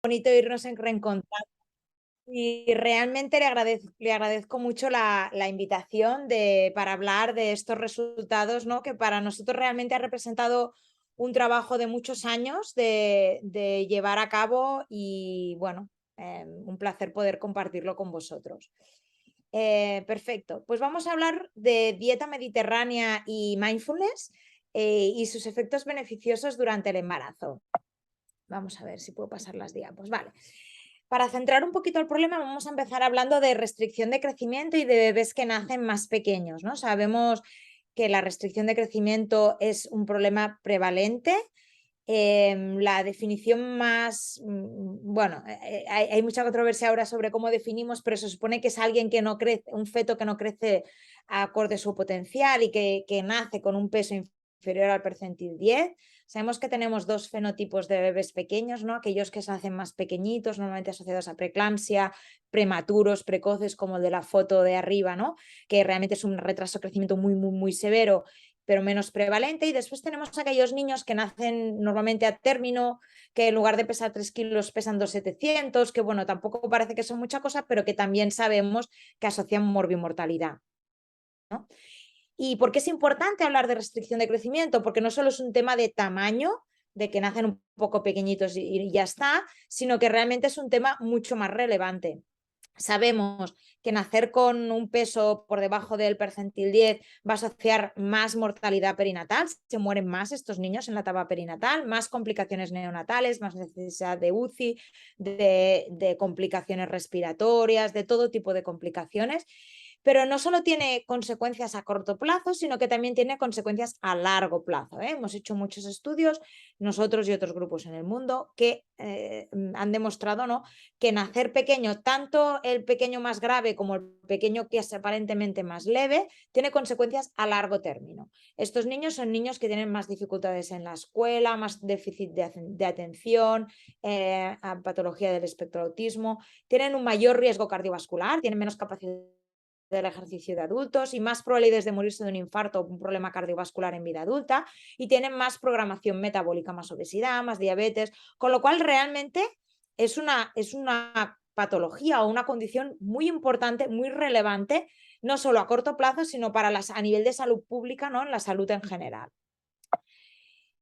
bonito irnos reencontrando. Y realmente le agradezco mucho la invitación para hablar de estos resultados, ¿no? Que para nosotros realmente ha representado un trabajo de muchos años de llevar a cabo y bueno, un placer poder compartirlo con vosotros. Perfecto, pues vamos a hablar de dieta mediterránea y mindfulness y sus efectos beneficiosos durante el embarazo. Vamos a ver si puedo pasar las diapos. Vale. Para centrar un poquito el problema, vamos a empezar hablando de restricción de crecimiento y de bebés que nacen más pequeños, ¿no? Sabemos que la restricción de crecimiento es un problema prevalente. La definición más, bueno, hay mucha controversia ahora sobre cómo definimos, pero se supone que es alguien que no crece, un feto que no crece acorde a su potencial y que nace con un peso inferior al percentil 10. Sabemos que tenemos dos fenotipos de bebés pequeños, ¿no? Aquellos que se hacen más pequeñitos, normalmente asociados a preeclampsia, prematuros, precoces, como el de la foto de arriba, ¿no? Que realmente es un retraso de crecimiento muy severo, pero menos prevalente. Y después tenemos aquellos niños que nacen normalmente a término, que en lugar de pesar 3 kilos pesan 2,700, que bueno, tampoco parece que son mucha cosa, pero que también sabemos que asocian morbimortalidad, ¿no? ¿Y por qué es importante hablar de restricción de crecimiento? Porque no solo es un tema de tamaño, de que nacen un poco pequeñitos y ya está, sino que realmente es un tema mucho más relevante. Sabemos que nacer con un peso por debajo del percentil 10 va a asociar más mortalidad perinatal, se mueren más estos niños en la etapa perinatal, más complicaciones neonatales, más necesidad de UCI, de complicaciones respiratorias, de todo tipo de complicaciones. Pero no solo tiene consecuencias a corto plazo, sino que también tiene consecuencias a largo plazo, ¿eh? Hemos hecho muchos estudios, nosotros y otros grupos en el mundo, que han demostrado, ¿no?, que nacer pequeño, tanto el pequeño más grave como el pequeño que es aparentemente más leve, tiene consecuencias a largo término. Estos niños son niños que tienen más dificultades en la escuela, más déficit de atención, patología del espectro autismo, tienen un mayor riesgo cardiovascular, tienen menos capacidad del ejercicio de adultos y más probabilidades de morirse de un infarto o un problema cardiovascular en vida adulta, y tienen más programación metabólica, más obesidad, más diabetes, con lo cual realmente es una patología o una condición muy importante, muy relevante, no solo a corto plazo, sino para a nivel de salud pública, ¿no?, en la salud en general.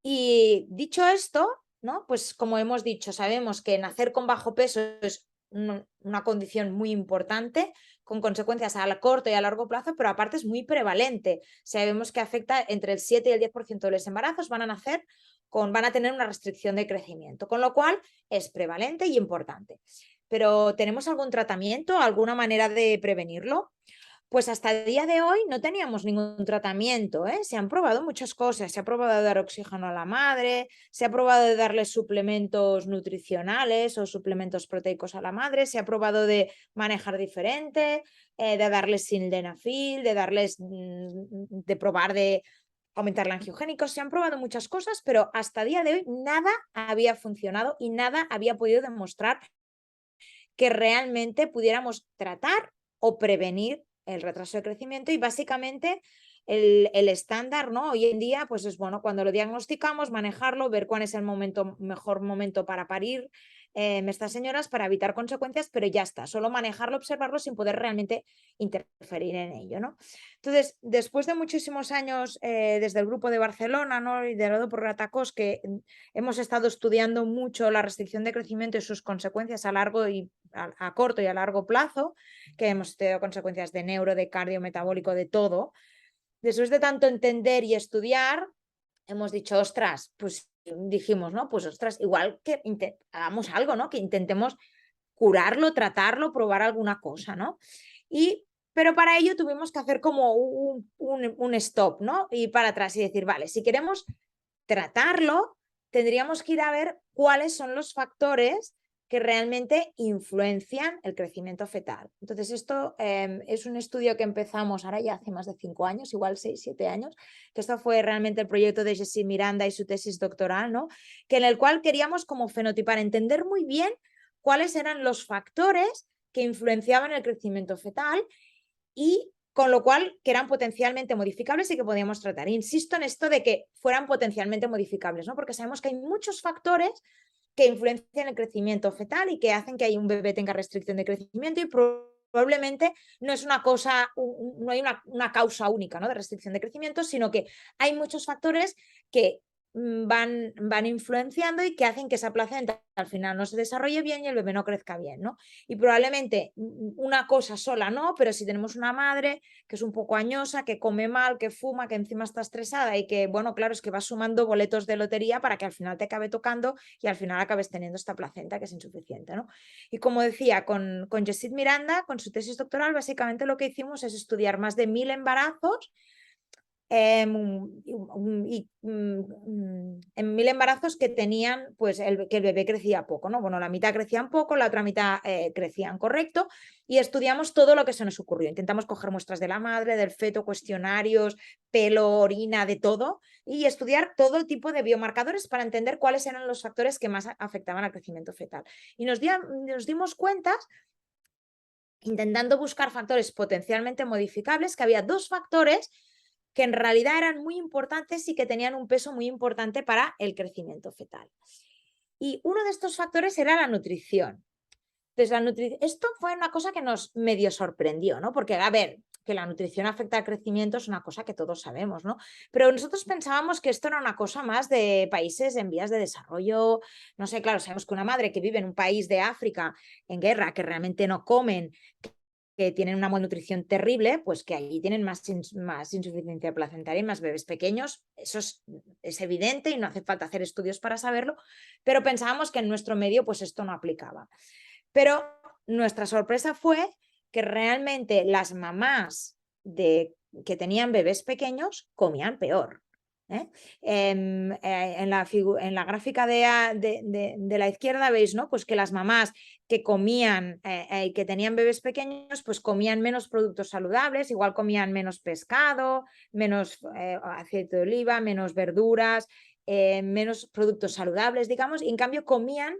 Y dicho esto, ¿no?, pues como hemos dicho, sabemos que nacer con bajo peso es una condición muy importante, con consecuencias a corto y a largo plazo, pero aparte es muy prevalente. Sabemos que afecta entre el 7 y el 10% de los embarazos van a tener una restricción de crecimiento, con lo cual es prevalente y importante. Pero ¿tenemos algún tratamiento, alguna manera de prevenirlo? Pues hasta el día de hoy no teníamos ningún tratamiento, ¿eh? Se han probado muchas cosas, se ha probado dar oxígeno a la madre, se ha probado de darle suplementos nutricionales o suplementos proteicos a la madre, se ha probado de manejar diferente, de darles sildenafil, de probar de aumentar la angiogénicos, se han probado muchas cosas, pero hasta el día de hoy nada había funcionado y nada había podido demostrar que realmente pudiéramos tratar o prevenir el retraso de crecimiento. Y básicamente el estándar, ¿no?, hoy en día, pues es bueno, cuando lo diagnosticamos, manejarlo, ver cuál es el mejor momento para parir estas señoras, para evitar consecuencias, pero ya está, solo manejarlo, observarlo sin poder realmente interferir en ello, ¿no? Entonces, después de muchísimos años desde el grupo de Barcelona, ¿no?, liderado por Ratacós, que hemos estado estudiando mucho la restricción de crecimiento y sus consecuencias a corto y a largo plazo, que hemos tenido consecuencias de neuro, de cardio, metabólico, de todo. Después de tanto entender y estudiar, hemos dicho, ostras, pues dijimos, ¿no? Pues ostras, igual que hagamos algo, ¿no? Que intentemos curarlo, tratarlo, probar alguna cosa, ¿no? Pero para ello tuvimos que hacer como un stop, ¿no? Y para atrás y decir, vale, si queremos tratarlo, tendríamos que ir a ver cuáles son los factores que realmente influencian el crecimiento fetal. Entonces, esto es un estudio que empezamos ahora ya hace más de 5 años, igual 6, 7 años, que esto fue realmente el proyecto de Jessie Miranda y su tesis doctoral, ¿no?, que en el cual queríamos como fenotipar, entender muy bien cuáles eran los factores que influenciaban el crecimiento fetal y con lo cual que eran potencialmente modificables y que podíamos tratar. Insisto en esto de que fueran potencialmente modificables, ¿no?, porque sabemos que hay muchos factores que influencian el crecimiento fetal y que hacen que un bebé tenga restricción de crecimiento, y probablemente no es una cosa, no hay una causa única, ¿no?, de restricción de crecimiento, sino que hay muchos factores que van influenciando y que hacen que esa placenta al final no se desarrolle bien y el bebé no crezca bien, ¿no? Y probablemente una cosa sola no, pero si tenemos una madre que es un poco añosa, que come mal, que fuma, que encima está estresada y que, bueno, claro, es que vas sumando boletos de lotería para que al final te acabe tocando y al final acabes teniendo esta placenta que es insuficiente, ¿no? Y como decía, con Jessit Miranda, con su tesis doctoral, básicamente lo que hicimos es estudiar más de 1000 embarazos, en 1000 embarazos que tenían, pues, que el bebé crecía poco, ¿no? Bueno, la mitad crecían poco, la otra mitad crecían correcto, y estudiamos todo lo que se nos ocurrió. Intentamos coger muestras de la madre, del feto, cuestionarios, pelo, orina, de todo, y estudiar todo tipo de biomarcadores para entender cuáles eran los factores que más afectaban al crecimiento fetal. Y nos dimos cuenta, intentando buscar factores potencialmente modificables, que había 2 factores que en realidad eran muy importantes y que tenían un peso muy importante para el crecimiento fetal. Y uno de estos factores era la nutrición. Entonces, esto fue una cosa que nos medio sorprendió, ¿no? Porque, a ver, que la nutrición afecta al crecimiento es una cosa que todos sabemos, ¿no? Pero nosotros pensábamos que esto era una cosa más de países en vías de desarrollo. No sé, claro, sabemos que una madre que vive en un país de África en guerra, que realmente no comen, que tienen una malnutrición terrible, pues que allí tienen más insuficiencia placentaria y más bebés pequeños. Eso es evidente y no hace falta hacer estudios para saberlo, pero pensábamos que en nuestro medio pues esto no aplicaba. Pero nuestra sorpresa fue que realmente las mamás que tenían bebés pequeños comían peor. ¿Eh? En la gráfica de la izquierda veis, ¿no?, pues que las mamás que comían, que tenían bebés pequeños, pues comían menos productos saludables, igual comían menos pescado, menos aceite de oliva, menos verduras, menos productos saludables, digamos, y en cambio comían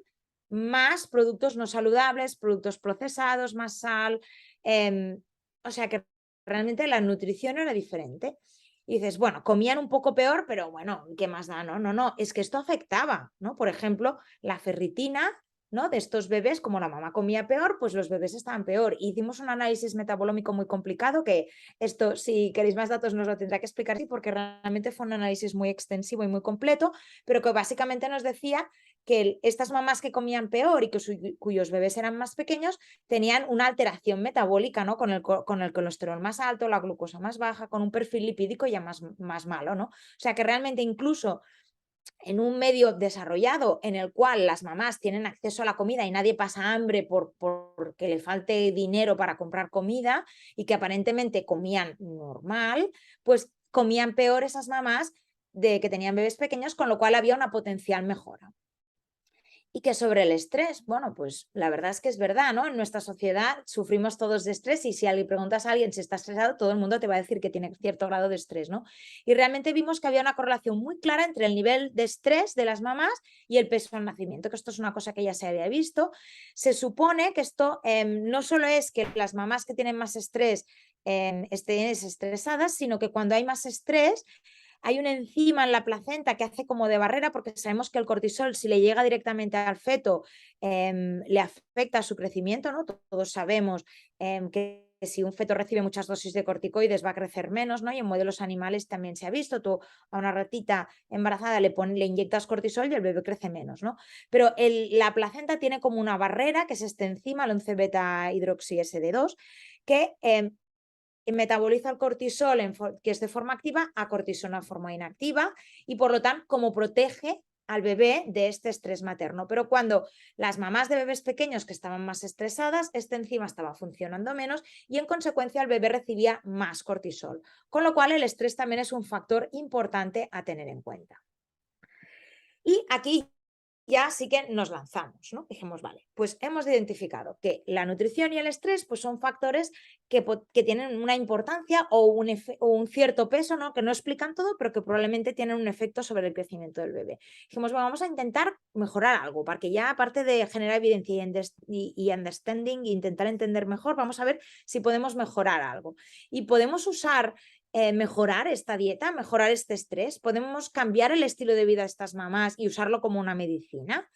más productos no saludables, productos procesados, más sal, o sea que realmente la nutrición era diferente. Y dices, bueno, comían un poco peor, pero bueno, ¿qué más da? No, no, no, es que esto afectaba, ¿no? Por ejemplo, la ferritina, ¿no?, de estos bebés, como la mamá comía peor, pues los bebés estaban peor. Hicimos un análisis metabolómico muy complicado, que esto, si queréis más datos, nos lo tendrá que explicar, porque realmente fue un análisis muy extensivo y muy completo, pero que básicamente nos decía que estas mamás que comían peor y cuyos bebés eran más pequeños tenían una alteración metabólica, ¿no?, con el colesterol más alto, la glucosa más baja, con un perfil lipídico ya más malo, ¿no? O sea que realmente incluso en un medio desarrollado en el cual las mamás tienen acceso a la comida y nadie pasa hambre porque le falte dinero para comprar comida y que aparentemente comían normal, pues comían peor esas mamás que tenían bebés pequeños, con lo cual había una potencial mejora. Y que sobre el estrés, bueno, pues la verdad es que es verdad, ¿no? En nuestra sociedad sufrimos todos de estrés, y si preguntas a alguien si está estresado, todo el mundo te va a decir que tiene cierto grado de estrés, ¿no? Y realmente vimos que había una correlación muy clara entre el nivel de estrés de las mamás y el peso al nacimiento, que esto es una cosa que ya se había visto. Se supone que esto no solo es que las mamás que tienen más estrés estén estresadas, sino que cuando hay más estrés, hay una enzima en la placenta que hace como de barrera, porque sabemos que el cortisol, si le llega directamente al feto, le afecta a su crecimiento, ¿no? Todos sabemos que si un feto recibe muchas dosis de corticoides va a crecer menos, ¿no? Y en modelos animales también se ha visto. Tú a una ratita embarazada le inyectas cortisol y el bebé crece menos, ¿no? Pero la placenta tiene como una barrera, que es esta enzima, el 11-beta hidroxi-SD2, que metaboliza el cortisol, que es de forma activa, a cortisona de forma inactiva, y por lo tanto, como protege al bebé de este estrés materno. Pero cuando las mamás de bebés pequeños que estaban más estresadas, esta enzima estaba funcionando menos y en consecuencia el bebé recibía más cortisol. Con lo cual el estrés también es un factor importante a tener en cuenta. Y aquí ya sí que nos lanzamos, ¿no? Dijimos, vale, pues hemos identificado que la nutrición y el estrés pues son factores que tienen una importancia o un cierto peso, ¿no?, que no explican todo, pero que probablemente tienen un efecto sobre el crecimiento del bebé. Dijimos, bueno, vamos a intentar mejorar algo, porque ya aparte de generar evidencia y understanding e intentar entender mejor, vamos a ver si podemos mejorar algo. Y podemos usar mejorar esta dieta, mejorar este estrés, podemos cambiar el estilo de vida de estas mamás y usarlo como una medicina.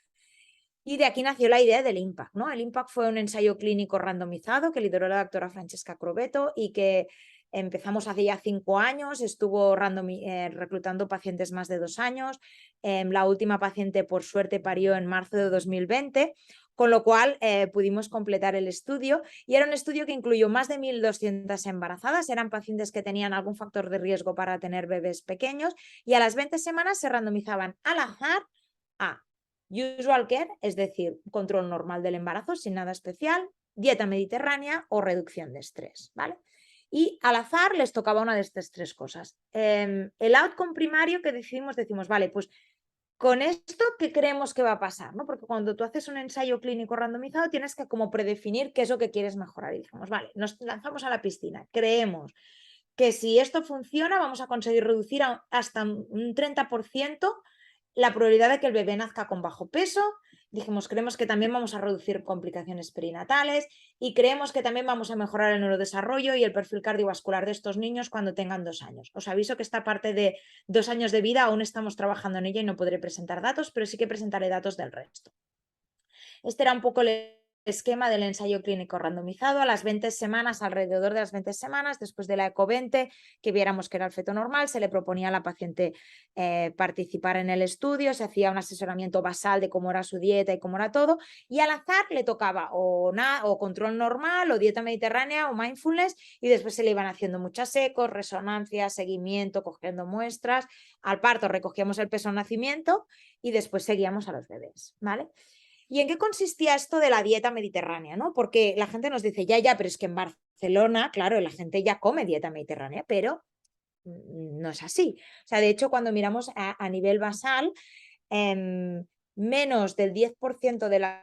Y de aquí nació la idea del IMPACT, ¿no? El IMPACT fue un ensayo clínico randomizado que lideró la doctora Francesca Crovetto y que empezamos hace ya 5 años, estuvo reclutando pacientes más de 2 años. La última paciente, por suerte, parió en marzo de 2020, con lo cual pudimos completar el estudio. Y era un estudio que incluyó más de 1.200 embarazadas, eran pacientes que tenían algún factor de riesgo para tener bebés pequeños, y a las 20 semanas se randomizaban al azar a usual care, es decir, control normal del embarazo sin nada especial, dieta mediterránea o reducción de estrés, ¿vale? Y al azar les tocaba una de estas 3 cosas. El outcome primario que decimos, vale, pues con esto, ¿qué creemos que va a pasar? ¿No? Porque cuando tú haces un ensayo clínico randomizado tienes que como predefinir qué es lo que quieres mejorar. Y dijimos, vale, nos lanzamos a la piscina, creemos que si esto funciona vamos a conseguir reducir hasta un 30% la probabilidad de que el bebé nazca con bajo peso. Dijimos, creemos que también vamos a reducir complicaciones perinatales y creemos que también vamos a mejorar el neurodesarrollo y el perfil cardiovascular de estos niños cuando tengan 2 años. Os aviso que esta parte de 2 años de vida aún estamos trabajando en ella y no podré presentar datos, pero sí que presentaré datos del resto. Este era un poco el esquema del ensayo clínico randomizado a las 20 semanas, alrededor de las 20 semanas, después de la ECO 20, que viéramos que era el feto normal, se le proponía a la paciente participar en el estudio, se hacía un asesoramiento basal de cómo era su dieta y cómo era todo, y al azar le tocaba o control normal, o dieta mediterránea, o mindfulness, y después se le iban haciendo muchas ecos, resonancias, seguimiento, cogiendo muestras. Al parto recogíamos el peso al nacimiento y después seguíamos a los bebés, ¿vale? ¿Y en qué consistía esto de la dieta mediterránea? ¿No? Porque la gente nos dice, ya, pero es que en Barcelona, claro, la gente ya come dieta mediterránea, pero no es así. O sea, de hecho, cuando miramos a nivel basal, menos del 10% de las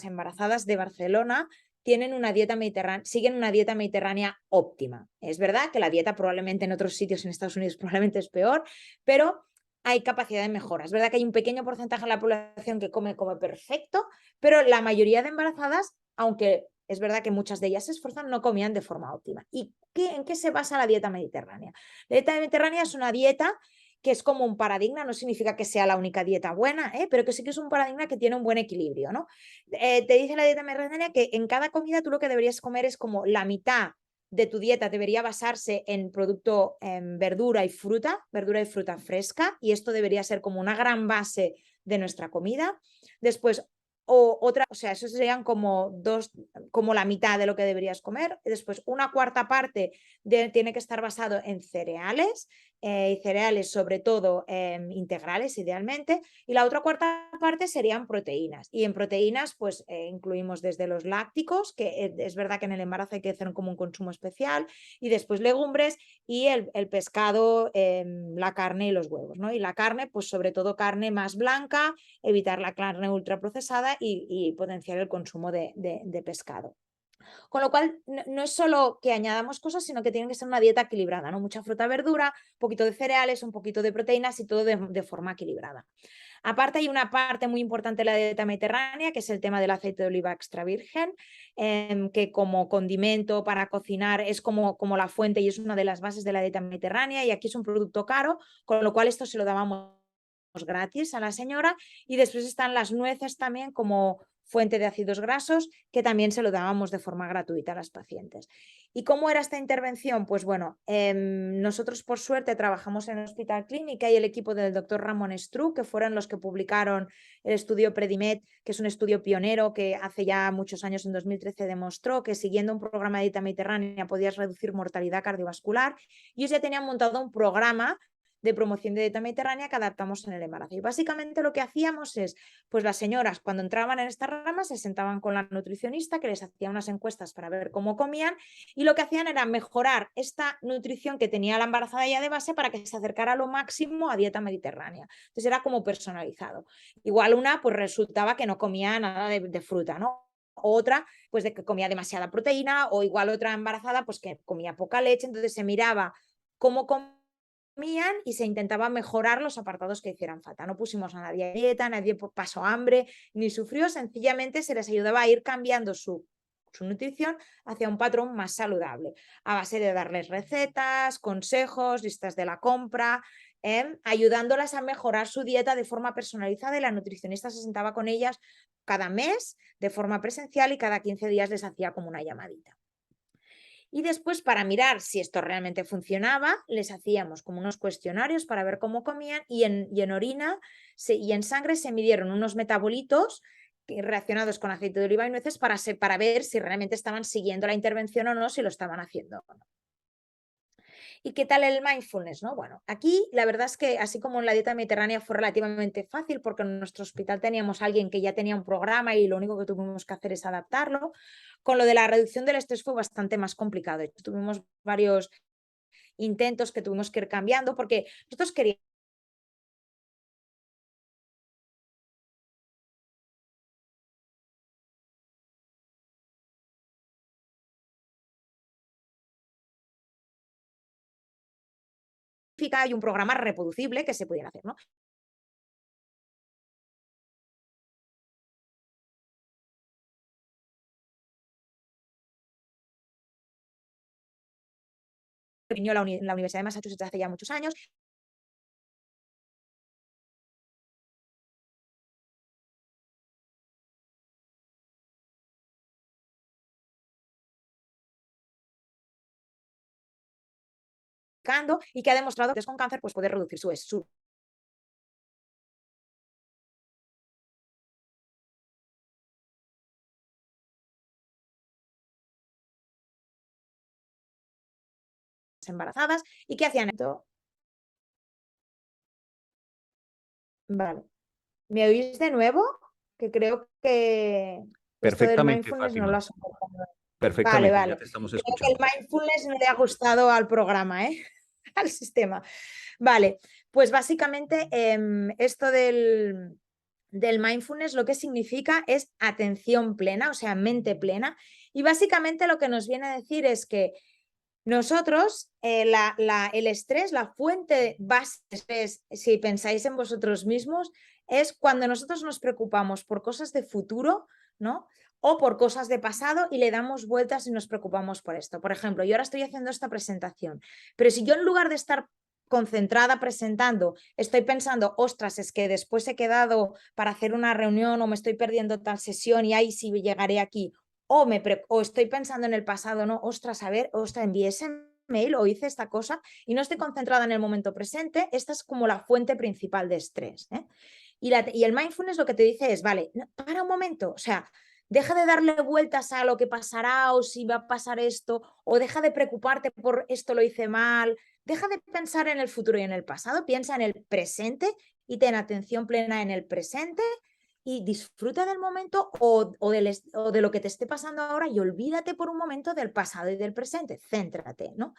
embarazadas de Barcelona tienen una dieta mediterránea, siguen una dieta mediterránea óptima. Es verdad que la dieta probablemente en otros sitios en Estados Unidos probablemente es peor, pero hay capacidad de mejora. Es verdad que hay un pequeño porcentaje de la población que come perfecto, pero la mayoría de embarazadas, aunque es verdad que muchas de ellas se esfuerzan, no comían de forma óptima. ¿Y en qué se basa la dieta mediterránea? La dieta mediterránea es una dieta que es como un paradigma, no significa que sea la única dieta buena, pero que sí que es un paradigma que tiene un buen equilibrio, ¿no? Te dice la dieta mediterránea que en cada comida tú lo que deberías comer es como la mitad de tu dieta debería basarse en producto en verdura y fruta fresca, y esto debería ser como una gran base de nuestra comida. Después, o sea, eso serían como como la mitad de lo que deberías comer. Después, una cuarta parte tiene que estar basado en cereales, y cereales sobre todo integrales idealmente, y la otra cuarta parte serían proteínas, y en proteínas pues incluimos desde los lácticos, que es verdad que en el embarazo hay que hacer como un consumo especial, y después legumbres y el pescado, la carne y los huevos, ¿no? Y la carne, pues sobre todo carne más blanca, evitar la carne ultraprocesada y potenciar el consumo de pescado. Con lo cual, no es solo que añadamos cosas, sino que tiene que ser una dieta equilibrada, ¿no? Mucha fruta, verdura, un poquito de cereales, un poquito de proteínas y todo de forma equilibrada. Aparte, hay una parte muy importante de la dieta mediterránea, que es el tema del aceite de oliva extra virgen, que como condimento para cocinar es como la fuente y es una de las bases de la dieta mediterránea, y aquí es un producto caro, con lo cual esto se lo dábamos gratis a la señora. Y después están las nueces también como fuente de ácidos grasos, que también se lo dábamos de forma gratuita a las pacientes. ¿Y cómo era esta intervención? Pues bueno, nosotros por suerte trabajamos en el Hospital Clínica y el equipo del doctor Ramón Estruc, que fueron los que publicaron el estudio Predimed, que es un estudio pionero que hace ya muchos años, en 2013, demostró que siguiendo un programa de dieta mediterránea podías reducir mortalidad cardiovascular, y ellos ya tenían montado un programa de promoción de dieta mediterránea que adaptamos en el embarazo. Y básicamente lo que hacíamos es, pues las señoras cuando entraban en esta rama se sentaban con la nutricionista, que les hacía unas encuestas para ver cómo comían, y lo que hacían era mejorar esta nutrición que tenía la embarazada ya de base para que se acercara lo máximo a dieta mediterránea. Entonces era como personalizado. Igual una pues resultaba que no comía nada de fruta, ¿no? Otra pues de que comía demasiada proteína, o igual otra embarazada pues que comía poca leche. Entonces se miraba cómo comían y se intentaba mejorar los apartados que hicieran falta. No pusimos a nadie a dieta, nadie pasó hambre ni sufrió, sencillamente se les ayudaba a ir cambiando su nutrición hacia un patrón más saludable, a base de darles recetas, consejos, listas de la compra, ayudándolas a mejorar su dieta de forma personalizada, y la nutricionista se sentaba con ellas cada mes de forma presencial y cada 15 días les hacía como una llamadita. Y después, para mirar si esto realmente funcionaba, les hacíamos como unos cuestionarios para ver cómo comían, y en orina y en sangre se midieron unos metabolitos reaccionados con aceite de oliva y nueces para ver si realmente estaban siguiendo la intervención o no, si lo estaban haciendo o no. ¿Y qué tal el mindfulness? ¿No? Bueno, aquí la verdad es que, así como en la dieta mediterránea, fue relativamente fácil, porque en nuestro hospital teníamos a alguien que ya tenía un programa y lo único que tuvimos que hacer es adaptarlo. Con lo de la reducción del estrés fue bastante más complicado. Tuvimos varios intentos que tuvimos que ir cambiando, porque nosotros queríamos y un programa reproducible que se pudiera hacer, ¿no? Vino la Universidad de Massachusetts hace ya muchos años, y que ha demostrado que con cáncer pues puede reducir su embarazadas. ¿Y qué hacían esto? Vale. ¿Me oís de nuevo? Que creo que esto del Perfectamente, mindfulness no lo Fátima. ha soportado. Vale, Perfectamente, ya vale. te estamos Creo que el escuchando. mindfulness no le ha gustado al programa, ¿eh? Al sistema. Vale, pues básicamente esto del mindfulness lo que significa es atención plena, o sea, mente plena. Y básicamente lo que nos viene a decir es que nosotros, el estrés, la fuente base de estrés, si pensáis en vosotros mismos, es cuando nosotros nos preocupamos por cosas de futuro, ¿no? O por cosas de pasado y le damos vueltas y nos preocupamos por esto. Por ejemplo, yo ahora estoy haciendo esta presentación, pero si yo, en lugar de estar concentrada presentando, estoy pensando, ostras, es que después he quedado para hacer una reunión o me estoy perdiendo tal sesión y ahí sí llegaré aquí, o estoy pensando en el pasado, no, ostras, a ver, ostras, envié ese mail o hice esta cosa y no estoy concentrada en el momento presente. Esta es como la fuente principal de estrés, ¿eh? Y el mindfulness lo que te dice es, vale, para un momento, o sea, deja de darle vueltas a lo que pasará o si va a pasar esto, o deja de preocuparte por esto lo hice mal, deja de pensar en el futuro y en el pasado, piensa en el presente y ten atención plena en el presente y disfruta del momento o de lo que te esté pasando ahora, y olvídate por un momento del pasado y del presente, céntrate, ¿no?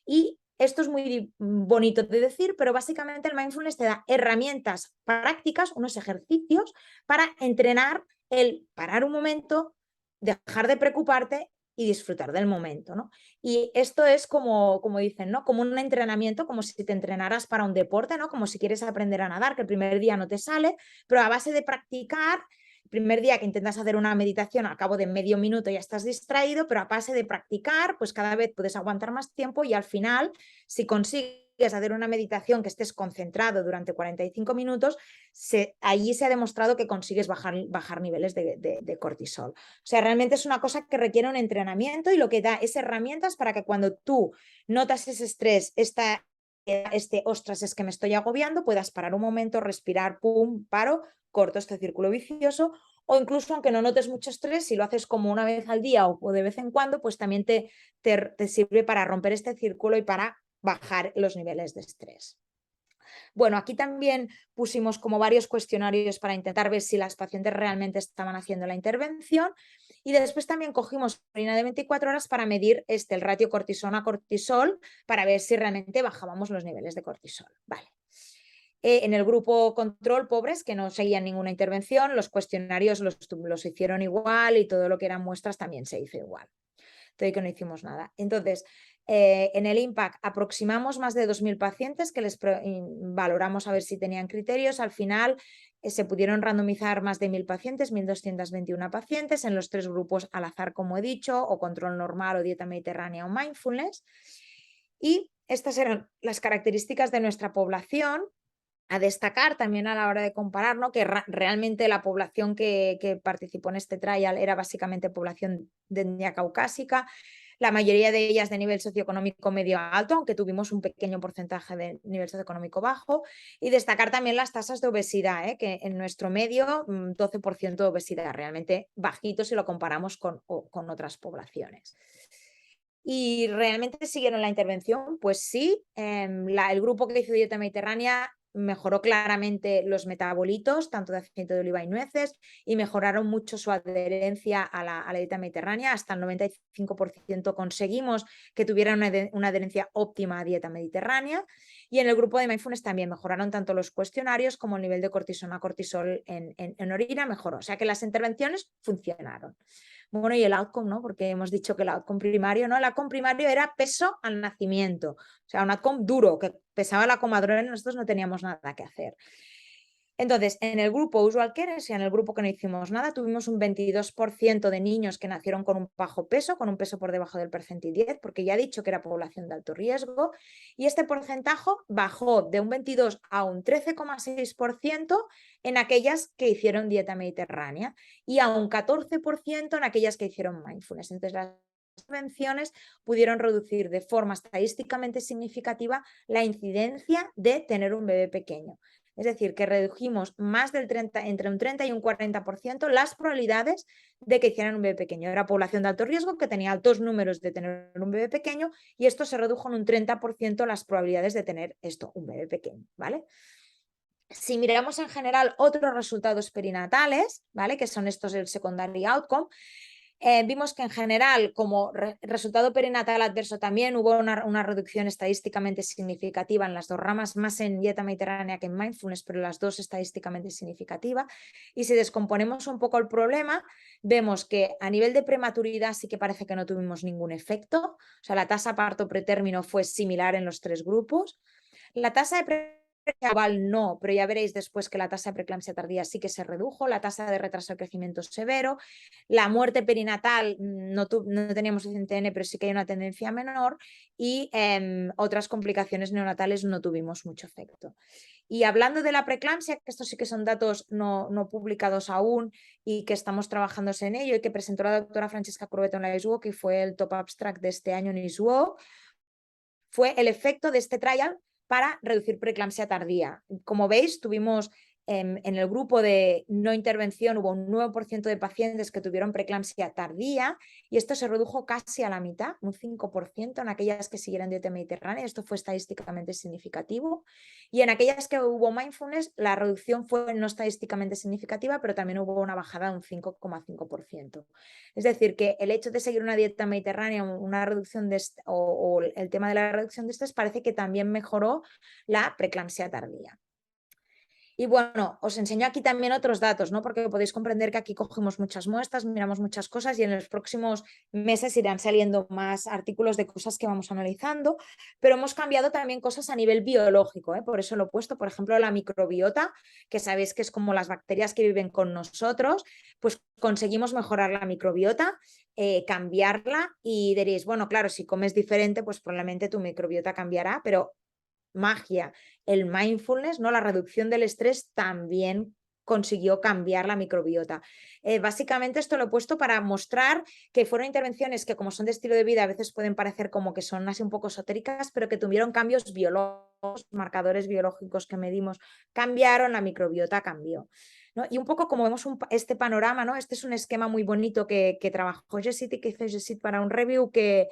Y esto es muy bonito de decir, pero básicamente el mindfulness te da herramientas prácticas, unos ejercicios para entrenar el parar un momento, dejar de preocuparte y disfrutar del momento, ¿no? Y esto es como dicen, ¿no? Como un entrenamiento, como si te entrenaras para un deporte, ¿no? Como si quieres aprender a nadar, que el primer día no te sale, pero a base de practicar. El primer día que intentas hacer una meditación, al cabo de medio minuto ya estás distraído, pero a base de practicar, pues cada vez puedes aguantar más tiempo y al final, si consigues hacer una meditación que estés concentrado durante 45 minutos, allí se ha demostrado que consigues bajar niveles de cortisol. O sea, realmente es una cosa que requiere un entrenamiento y lo que da es herramientas para que cuando tú notas ese estrés, ostras, es que me estoy agobiando, puedas parar un momento, respirar, pum, paro, corto este círculo vicioso, o incluso aunque no notes mucho estrés, si lo haces como una vez al día o de vez en cuando, pues también te sirve para romper este círculo y para bajar los niveles de estrés. Bueno, aquí también pusimos como varios cuestionarios para intentar ver si las pacientes realmente estaban haciendo la intervención, y después también cogimos orina de 24 horas para medir el ratio cortisona-cortisol para ver si realmente bajábamos los niveles de cortisol. Vale. En el grupo control, pobres, que no seguían ninguna intervención, los cuestionarios los hicieron igual y todo lo que eran muestras también se hizo igual. Entonces, que no hicimos nada. Entonces, en el IMPACT aproximamos más de 2.000 pacientes que les valoramos a ver si tenían criterios. Al final se pudieron randomizar más de 1.000 pacientes, 1.221 pacientes en los 3 grupos al azar, como he dicho, o control normal o dieta mediterránea o mindfulness. Y estas eran las características de nuestra población. A destacar también a la hora de comparar, ¿no? Que realmente la población que participó en este trial era básicamente población de etnia caucásica, la mayoría de ellas de nivel socioeconómico medio alto, aunque tuvimos un pequeño porcentaje de nivel socioeconómico bajo, y destacar también las tasas de obesidad, que en nuestro medio 12% de obesidad, realmente bajito si lo comparamos con otras poblaciones. ¿Y realmente siguieron la intervención? Pues sí, el grupo que hizo dieta mediterránea mejoró claramente los metabolitos, tanto de aceite de oliva y nueces, y mejoraron mucho su adherencia a la dieta mediterránea. Hasta el 95% conseguimos que tuvieran una adherencia óptima a dieta mediterránea. Y en el grupo de mindfulness también mejoraron tanto los cuestionarios como el nivel de cortisona, cortisol en orina mejoró. O sea que las intervenciones funcionaron. Bueno, y el outcome, ¿no? Porque hemos dicho que el outcome primario, ¿no? El outcome primario era peso al nacimiento. O sea, un outcome duro, que pesaba la comadrona y nosotros no teníamos nada que hacer. Entonces, en el grupo usual care, o sea, en el grupo que no hicimos nada, tuvimos un 22% de niños que nacieron con un bajo peso, con un peso por debajo del percentil 10, porque ya he dicho que era población de alto riesgo, y este porcentaje bajó de un 22 a un 13,6% en aquellas que hicieron dieta mediterránea y a un 14% en aquellas que hicieron mindfulness. Entonces, las intervenciones pudieron reducir de forma estadísticamente significativa la incidencia de tener un bebé pequeño. Es decir, que redujimos más del 30, entre un 30 y un 40% las probabilidades de que hicieran un bebé pequeño. Era población de alto riesgo que tenía altos números de tener un bebé pequeño y esto se redujo en un 30% las probabilidades de tener esto, un bebé pequeño, ¿vale? Si miramos en general otros resultados perinatales, ¿vale? Que son estos del secondary outcome, vimos que en general, como resultado perinatal adverso, también hubo una reducción estadísticamente significativa en las dos ramas, más en dieta mediterránea que en mindfulness, pero las dos estadísticamente significativa. Y si descomponemos un poco el problema, vemos que a nivel de prematuridad sí que parece que no tuvimos ningún efecto. O sea, la tasa parto pretérmino fue similar en los tres grupos. La tasa de global no, pero ya veréis después que la tasa de preeclampsia tardía sí que se redujo, la tasa de retraso de crecimiento severo, la muerte perinatal no teníamos suficiente N, pero sí que hay una tendencia menor y otras complicaciones neonatales no tuvimos mucho efecto. Y hablando de la preeclampsia, que estos sí que son datos no publicados aún y que estamos trabajando en ello y que presentó la doctora Francesca Corbeto en la ISWO, que fue el top abstract de este año en ISWO, fue el efecto de este trial para reducir preeclampsia tardía. Como veis, tuvimos en el grupo de no intervención hubo un 9% de pacientes que tuvieron preeclampsia tardía y esto se redujo casi a la mitad, un 5% en aquellas que siguieron dieta mediterránea. Esto fue estadísticamente significativo. Y en aquellas que hubo mindfulness, la reducción fue no estadísticamente significativa, pero también hubo una bajada de un 5,5%. Es decir, que el hecho de seguir una dieta mediterránea, una reducción de o el tema de la reducción de estrés parece que también mejoró la preeclampsia tardía. Y bueno, os enseño aquí también otros datos, ¿no? Porque podéis comprender que aquí cogemos muchas muestras, miramos muchas cosas y en los próximos meses irán saliendo más artículos de cosas que vamos analizando, pero hemos cambiado también cosas a nivel biológico, ¿eh? Por eso lo he puesto, por ejemplo, la microbiota, que sabéis que es como las bacterias que viven con nosotros, pues conseguimos mejorar la microbiota, cambiarla y diréis, bueno, claro, si comes diferente, pues probablemente tu microbiota cambiará, pero magia, el mindfulness, ¿no? La reducción del estrés también consiguió cambiar la microbiota. Básicamente esto lo he puesto para mostrar que fueron intervenciones que como son de estilo de vida a veces pueden parecer como que son así un poco esotéricas, pero que tuvieron cambios biológicos, marcadores biológicos que medimos cambiaron, la microbiota cambió. ¿No? Y un poco como vemos este panorama, ¿no? Este es un esquema muy bonito que trabajó Jessit y que hizo Jessit para un review que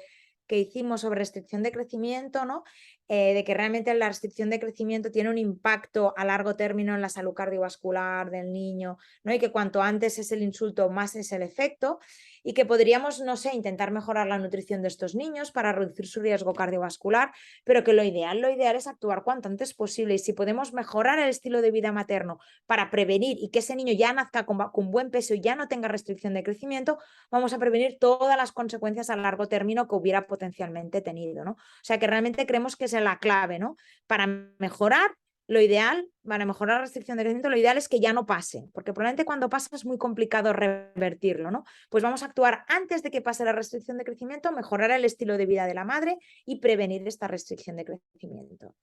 hicimos sobre restricción de crecimiento, ¿no? De que realmente la restricción de crecimiento tiene un impacto a largo término en la salud cardiovascular del niño, ¿no? Y que cuanto antes es el insulto, más es el efecto, y que podríamos, no sé, intentar mejorar la nutrición de estos niños para reducir su riesgo cardiovascular, pero que lo ideal es actuar cuanto antes posible. Y si podemos mejorar el estilo de vida materno para prevenir y que ese niño ya nazca con buen peso y ya no tenga restricción de crecimiento, vamos a prevenir todas las consecuencias a largo término que hubiera potencialmente tenido, ¿no? O sea que realmente creemos que es la clave, ¿no? Para mejorar lo ideal, para mejorar la restricción de crecimiento, lo ideal es que ya no pase, porque probablemente cuando pasa es muy complicado revertirlo, ¿no? Pues vamos a actuar antes de que pase la restricción de crecimiento, mejorar el estilo de vida de la madre y prevenir esta restricción de crecimiento.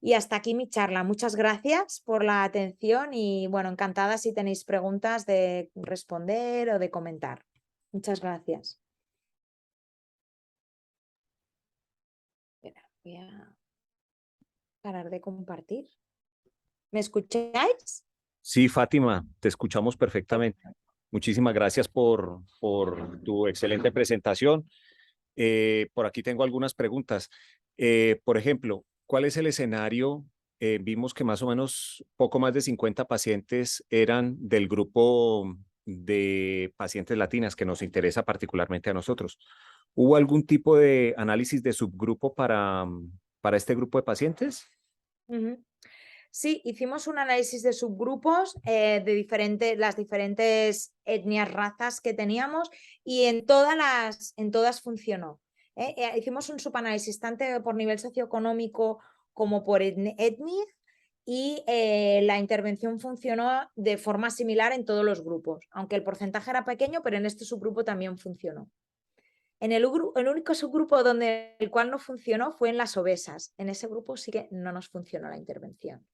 Y hasta aquí mi charla. Muchas gracias por la atención y bueno, encantada si tenéis preguntas de responder o de comentar. Muchas gracias. Espera, voy a parar de compartir. ¿Me escucháis? Sí, Fátima, te escuchamos perfectamente. Muchísimas gracias por tu excelente presentación. Por aquí tengo algunas preguntas. Por ejemplo, ¿cuál es el escenario? Vimos que más o menos poco más de 50 pacientes eran del grupo de pacientes latinas que nos interesa particularmente a nosotros. ¿Hubo algún tipo de análisis de subgrupo para este grupo de pacientes? Sí, hicimos un análisis de subgrupos de las diferentes etnias, razas que teníamos y en todas funcionó. Hicimos un subanálisis tanto por nivel socioeconómico como por etnia y la intervención funcionó de forma similar en todos los grupos, aunque el porcentaje era pequeño, pero en este subgrupo también funcionó. El único subgrupo donde el cual no funcionó fue en las obesas. En ese grupo sí que no nos funcionó la intervención.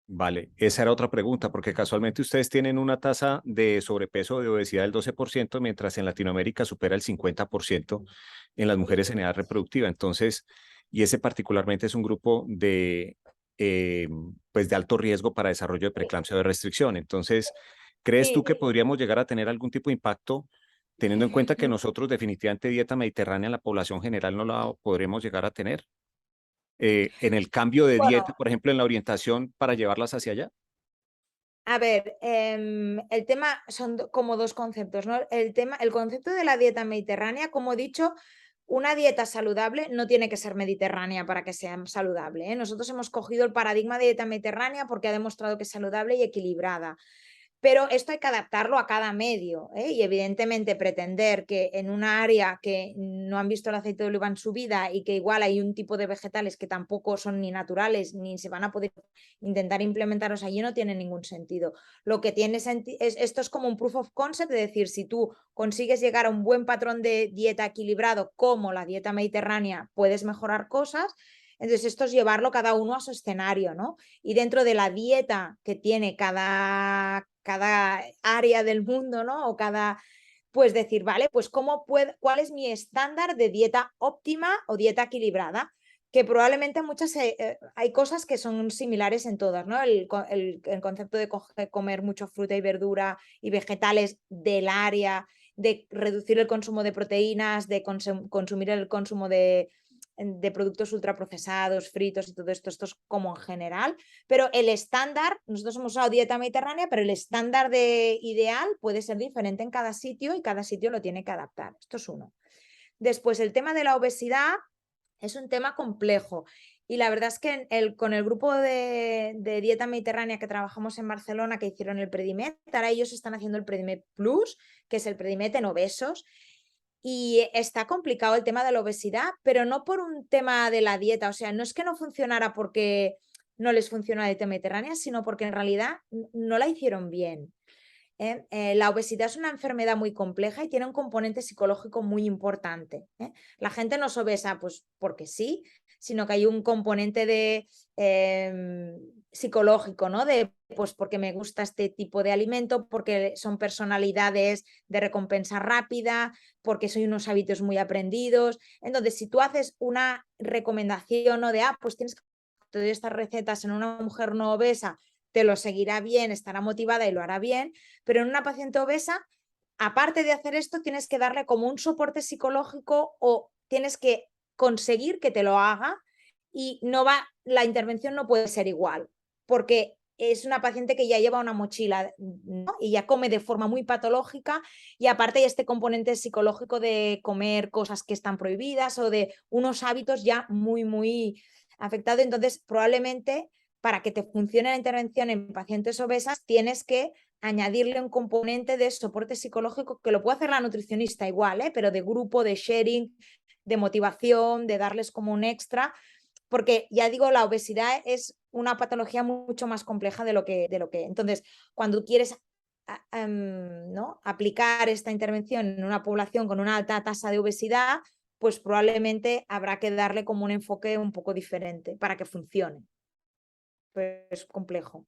Vale, esa era otra pregunta, porque casualmente ustedes tienen una tasa de sobrepeso o de obesidad del 12%, mientras en Latinoamérica supera el 50% en las mujeres en edad reproductiva. Entonces, y ese particularmente es un grupo pues de alto riesgo para desarrollo de preeclampsia o de restricción. Entonces, ¿crees tú Sí. que podríamos llegar a tener algún tipo de impacto, teniendo en cuenta que nosotros definitivamente dieta mediterránea en la población general no la podremos llegar a tener? En el cambio de Bueno, dieta, por ejemplo, en la orientación para llevarlas hacia allá? a ver, el tema son como dos conceptos, ¿no? El concepto de la dieta mediterránea, como he dicho, una dieta saludable no tiene que ser mediterránea para que sea saludable, ¿eh? Nosotros hemos cogido el paradigma de dieta mediterránea porque ha demostrado que es saludable y equilibrada. Pero esto hay que adaptarlo a cada medio, ¿eh? Y evidentemente pretender que en un área que no han visto el aceite de oliva en su vida y que igual hay un tipo de vegetales que tampoco son ni naturales ni se van a poder intentar implementarlos allí no tiene ningún sentido. Lo que tiene esto es como un proof of concept, de decir, si tú consigues llegar a un buen patrón de dieta equilibrado como la dieta mediterránea, puedes mejorar cosas. Entonces, esto es llevarlo cada uno a su escenario, ¿no? Y dentro de la dieta que tiene cada área del mundo, ¿no? O pues decir, vale, pues ¿cuál es mi estándar de dieta óptima o dieta equilibrada? Que probablemente hay cosas que son similares en todas, ¿no? El concepto de comer mucho fruta y verdura y vegetales del área, de reducir el consumo de proteínas, de consumir el consumo de productos ultraprocesados, fritos y todo esto es como en general, pero el estándar, nosotros hemos usado dieta mediterránea, pero el estándar ideal puede ser diferente en cada sitio y cada sitio lo tiene que adaptar. Esto es uno. Después, el tema de la obesidad es un tema complejo y la verdad es que con el grupo de dieta mediterránea que trabajamos en Barcelona, que hicieron el Predimet, ahora ellos están haciendo el Predimet Plus, que es el Predimet en obesos, y está complicado el tema de la obesidad, pero no por un tema de la dieta, o sea, no es que no funcionara porque no les funciona la dieta mediterránea, sino porque en realidad no la hicieron bien. La obesidad es una enfermedad muy compleja y tiene un componente psicológico muy importante. La gente no es obesa pues porque sí, sino que hay un componente psicológico, ¿no? Pues porque me gusta este tipo de alimento, porque son personalidades de recompensa rápida, porque soy unos hábitos muy aprendidos. Entonces, si tú haces una recomendación, ¿no? Pues tienes que hacer estas recetas en una mujer no obesa, te lo seguirá bien, estará motivada y lo hará bien, pero en una paciente obesa, aparte de hacer esto, tienes que darle como un soporte psicológico o tienes que conseguir que te lo haga y la intervención no puede ser igual, porque es una paciente que ya lleva una mochila, ¿no? Y ya come de forma muy patológica y aparte hay este componente psicológico de comer cosas que están prohibidas o de unos hábitos ya muy afectados. Entonces, probablemente para que te funcione la intervención en pacientes obesas, tienes que añadirle un componente de soporte psicológico que lo puede hacer la nutricionista igual, pero de grupo, de sharing, de motivación, de darles como un extra, porque ya digo, la obesidad es una patología mucho más compleja de lo que. Entonces, cuando quieres ¿no? aplicar esta intervención en una población con una alta tasa de obesidad, pues probablemente habrá que darle como un enfoque un poco diferente para que funcione. Pues es complejo.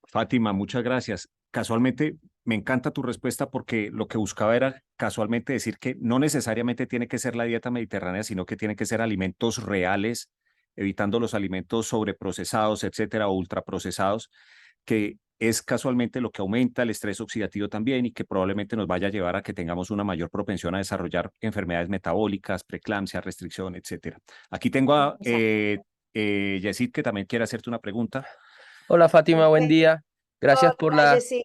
Fátima, muchas gracias. Casualmente, me encanta tu respuesta porque lo que buscaba era casualmente decir que no necesariamente tiene que ser la dieta mediterránea, sino que tiene que ser alimentos reales, evitando los alimentos sobreprocesados, etcétera, o ultraprocesados, que es casualmente lo que aumenta el estrés oxidativo también y que probablemente nos vaya a llevar a que tengamos una mayor propensión a desarrollar enfermedades metabólicas, preeclampsia, restricción, etcétera. Aquí tengo a Yesid, que también quiere hacerte una pregunta. Hola Fátima, buen Perfecto. día. Gracias por Hola, la, Jessy.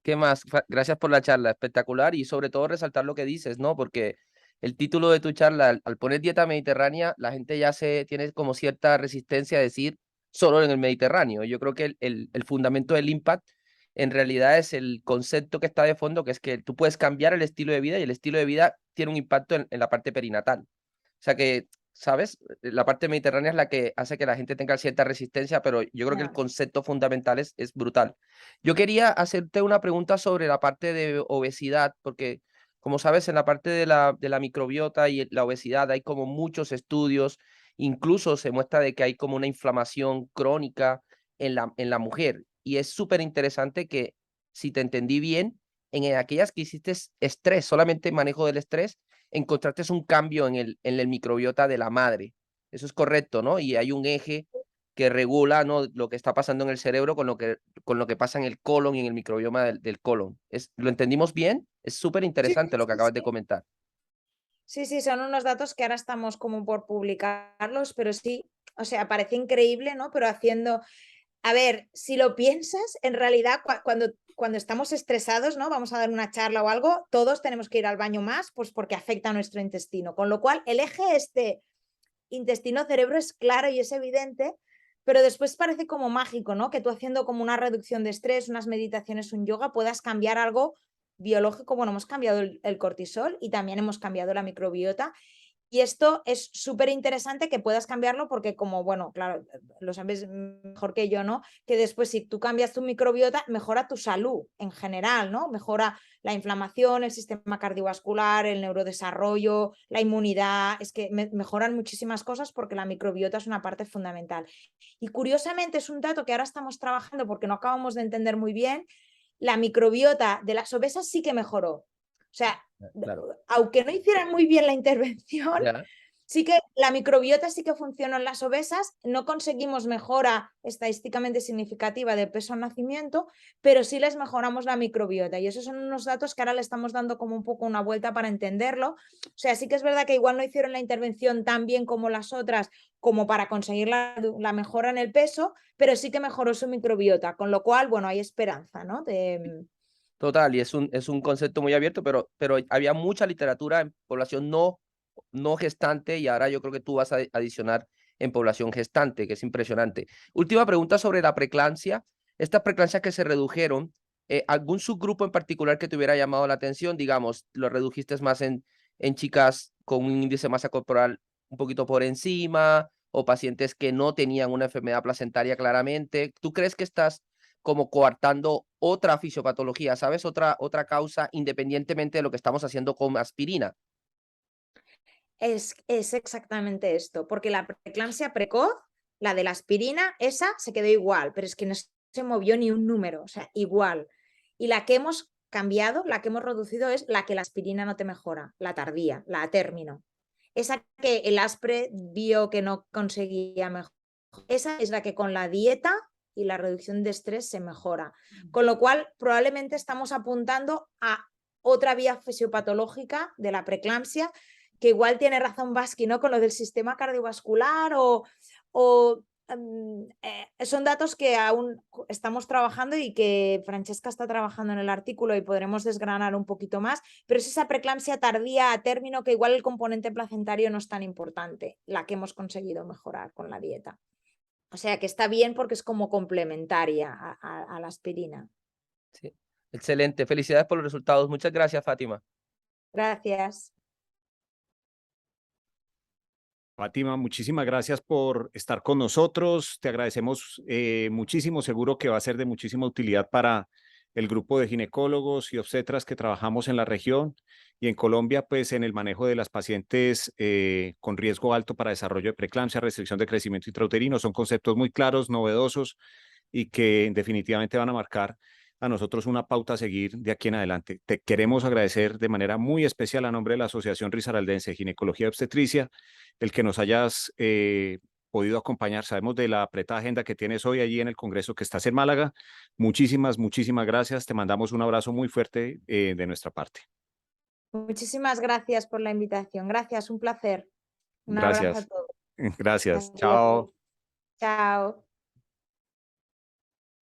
¿qué más? Gracias por la charla, espectacular y sobre todo resaltar lo que dices, ¿no? Porque el título de tu charla, al poner dieta mediterránea, la gente ya tiene como cierta resistencia a decir solo en el Mediterráneo. Yo creo que el fundamento del impact en realidad es el concepto que está de fondo, que es que tú puedes cambiar el estilo de vida y el estilo de vida tiene un impacto en la parte perinatal. O sea que, ¿sabes? La parte mediterránea es la que hace que la gente tenga cierta resistencia, pero yo creo que el concepto fundamental es brutal. Yo quería hacerte una pregunta sobre la parte de obesidad, porque como sabes, en la parte de la microbiota y la obesidad hay como muchos estudios, incluso se muestra de que hay como una inflamación crónica en la mujer. Y es súper interesante que, si te entendí bien, en aquellas que hiciste estrés, solamente manejo del estrés, encontraste un cambio en el microbiota de la madre. Eso es correcto, ¿no? Y hay un eje que regula, ¿no?, lo que está pasando en el cerebro con lo que pasa en el colon y en el microbioma del colon. ¿Lo entendimos bien? Es súper Sí, interesante lo que sí, acabas de sí. comentar. Sí, sí, son unos datos que ahora estamos como por publicarlos, pero sí, o sea, parece increíble, ¿no? Pero haciendo, a ver, si lo piensas, en realidad cuando estamos estresados, ¿no? Vamos a dar una charla o algo, todos tenemos que ir al baño más, pues porque afecta a nuestro intestino. Con lo cual, el eje intestino-cerebro es claro y es evidente, pero después parece como mágico, ¿no? Que tú haciendo como una reducción de estrés, unas meditaciones, un yoga, puedas cambiar algo biológico. Bueno, hemos cambiado el cortisol y también hemos cambiado la microbiota. Y esto es súper interesante que puedas cambiarlo porque como, bueno, claro, lo sabes mejor que yo, ¿no? Que después si tú cambias tu microbiota, mejora tu salud en general, ¿no? Mejora la inflamación, el sistema cardiovascular, el neurodesarrollo, la inmunidad, es que mejoran muchísimas cosas porque la microbiota es una parte fundamental. Y curiosamente es un dato que ahora estamos trabajando porque no acabamos de entender muy bien, la microbiota de las obesas sí que mejoró. O sea, Claro. aunque no hicieran muy bien la intervención, Ya. sí que la microbiota sí que funcionó en las obesas, no conseguimos mejora estadísticamente significativa de peso al nacimiento, pero sí les mejoramos la microbiota y esos son unos datos que ahora le estamos dando como un poco una vuelta para entenderlo. O sea, sí que es verdad que igual no hicieron la intervención tan bien como las otras, como para conseguir la mejora en el peso, pero sí que mejoró su microbiota, con lo cual, bueno, hay esperanza, ¿no? Total, y es un concepto muy abierto, pero había mucha literatura en población no gestante y ahora yo creo que tú vas a adicionar en población gestante, que es impresionante. Última pregunta sobre la preeclampsia. Estas preeclampsias que se redujeron, ¿algún subgrupo en particular que te hubiera llamado la atención? Digamos, lo redujiste más en chicas con un índice de masa corporal un poquito por encima o pacientes que no tenían una enfermedad placentaria claramente. ¿Tú crees que estás como coartando otra fisiopatología, ¿sabes? Otra causa independientemente de lo que estamos haciendo con aspirina? Es exactamente esto, porque la preeclampsia precoz, la de la aspirina, esa se quedó igual, pero es que no se movió ni un número, o sea, igual. Y la que hemos cambiado, la que hemos reducido es la que la aspirina no te mejora, la tardía, la a término. Esa que el ASPRE vio que no conseguía mejorar, esa es la que con la dieta y la reducción de estrés se mejora. Con lo cual, probablemente estamos apuntando a otra vía fisiopatológica de la preeclampsia que igual tiene razón Basqui, ¿no? Con lo del sistema cardiovascular o son datos que aún estamos trabajando y que Francesca está trabajando en el artículo y podremos desgranar un poquito más, pero es esa preeclampsia tardía a término que igual el componente placentario no es tan importante, la que hemos conseguido mejorar con la dieta. O sea que está bien porque es como complementaria a la aspirina. Sí. Excelente. Felicidades por los resultados. Muchas gracias, Fátima. Gracias. Fátima, muchísimas gracias por estar con nosotros. Te agradecemos muchísimo. Seguro que va a ser de muchísima utilidad para el grupo de ginecólogos y obstetras que trabajamos en la región y en Colombia, pues en el manejo de las pacientes con riesgo alto para desarrollo de preeclampsia, restricción de crecimiento intrauterino. Son conceptos muy claros, novedosos y que definitivamente van a marcar a nosotros una pauta a seguir de aquí en adelante. Te queremos agradecer de manera muy especial a nombre de la Asociación Risaraldense de Ginecología y Obstetricia el que nos hayas podido acompañar. Sabemos de la apretada agenda que tienes hoy allí en el Congreso que estás en Málaga. Muchísimas, muchísimas gracias. Te mandamos un abrazo muy fuerte de nuestra parte. Muchísimas gracias por la invitación. Gracias, un placer. Un abrazo a Gracias. todos. Gracias. Adiós. Chao. Chao.